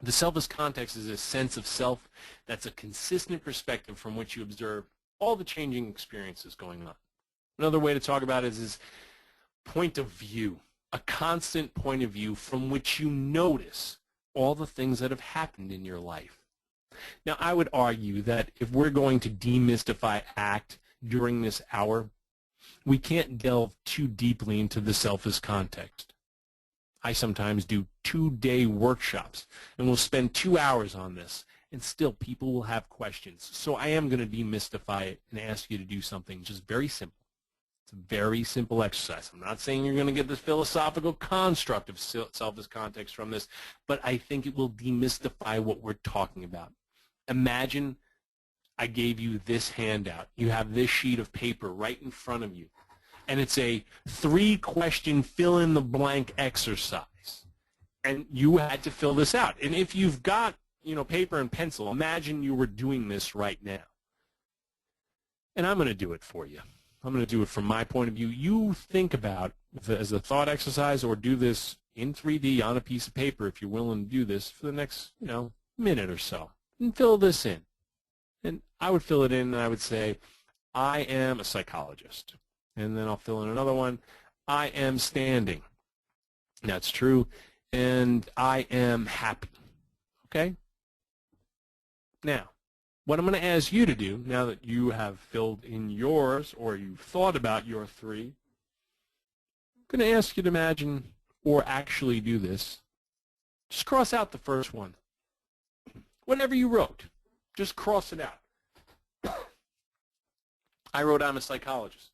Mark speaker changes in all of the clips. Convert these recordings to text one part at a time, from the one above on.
Speaker 1: The self as context is a sense of self that's a consistent perspective from which you observe all the changing experiences going on. Another way to talk about it is point of view, a constant point of view from which you notice all the things that have happened in your life. Now, I would argue that if we're going to demystify ACT during this hour, we can't delve too deeply into the self as context. I sometimes do 2-day workshops, and we'll spend 2 hours on this, and still people will have questions. So I am going to demystify it and ask you to do something just very simple. It's a very simple exercise. I'm not saying you're going to get this philosophical construct of self as context from this, but I think it will demystify what we're talking about. Imagine I gave you this handout. You have this sheet of paper right in front of you, and it's a 3-question fill-in-the-blank exercise, and you had to fill this out. And if you've got, paper and pencil, imagine you were doing this right now. And I'm going to do it for you. I'm going to do it from my point of view. You think about it as a thought exercise, or do this in 3D on a piece of paper if you're willing to do this for the next, minute or so, and fill this in. And I would fill it in, and I would say, I am a psychologist. And then I'll fill in another one. I am standing. That's true. And I am happy. Okay? Now, what I'm going to ask you to do, now that you have filled in yours, or you've thought about your 3, I'm going to ask you to imagine, or actually do this. Just cross out the first one. Whatever you wrote, just cross it out. I wrote I'm a psychologist.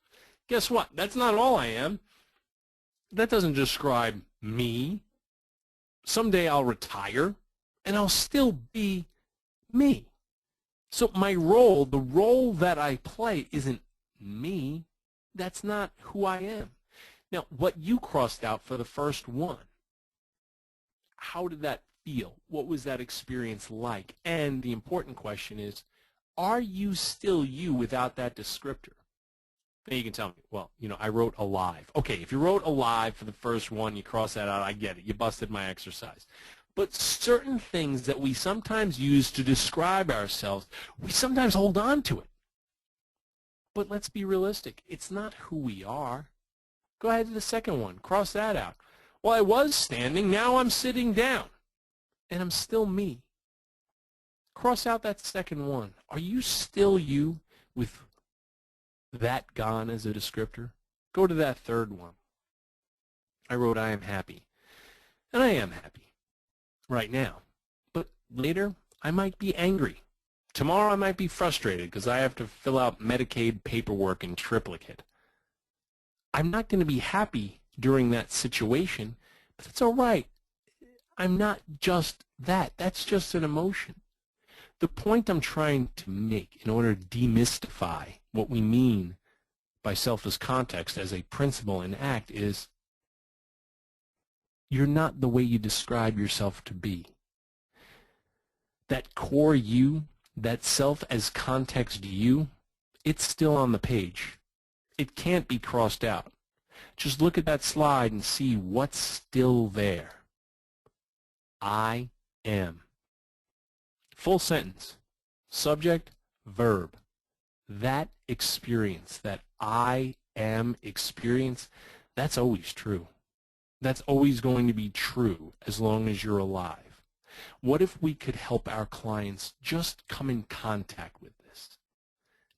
Speaker 1: Guess what? That's not all I am. That doesn't describe me. Someday I'll retire, and I'll still be me. So my role, the role that I play, isn't me. That's not who I am. Now, what you crossed out for the first one, how did that feel? What was that experience like? And the important question is, are you still you without that descriptor? Now you can tell me, well, I wrote alive. Okay, if you wrote alive for the first one, you cross that out, I get it. You busted my exercise. But certain things that we sometimes use to describe ourselves, we sometimes hold on to it. But let's be realistic. It's not who we are. Go ahead to the second one. Cross that out. Well, I was standing. Now I'm sitting down. And I'm still me. Cross out that second one. Are you still you with that gone as a descriptor? Go to that third one. I wrote I am happy. And I am happy right now. But later, I might be angry. Tomorrow, I might be frustrated because I have to fill out Medicaid paperwork in triplicate. I'm not going to be happy during that situation, but that's all right. I'm not just that. That's just an emotion. The point I'm trying to make in order to demystify what we mean by self as context as a principle in ACT is you're not the way you describe yourself to be. That core you, that self as context you, it's still on the page. It can't be crossed out. Just look at that slide and see what's still there. I am. Full sentence. Subject, verb. That experience, that I am experience, that's always true. That's always going to be true as long as you're alive. What if we could help our clients just come in contact with this?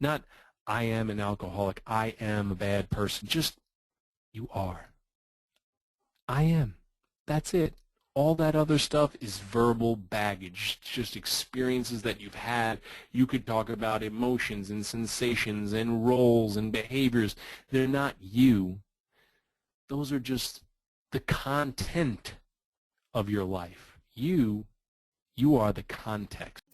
Speaker 1: Not, I am an alcoholic, I am a bad person. Just, you are. I am. That's it. All that other stuff is verbal baggage, just experiences that you've had. You could talk about emotions and sensations and roles and behaviors. They're not you. Those are just the content of your life. You are the context.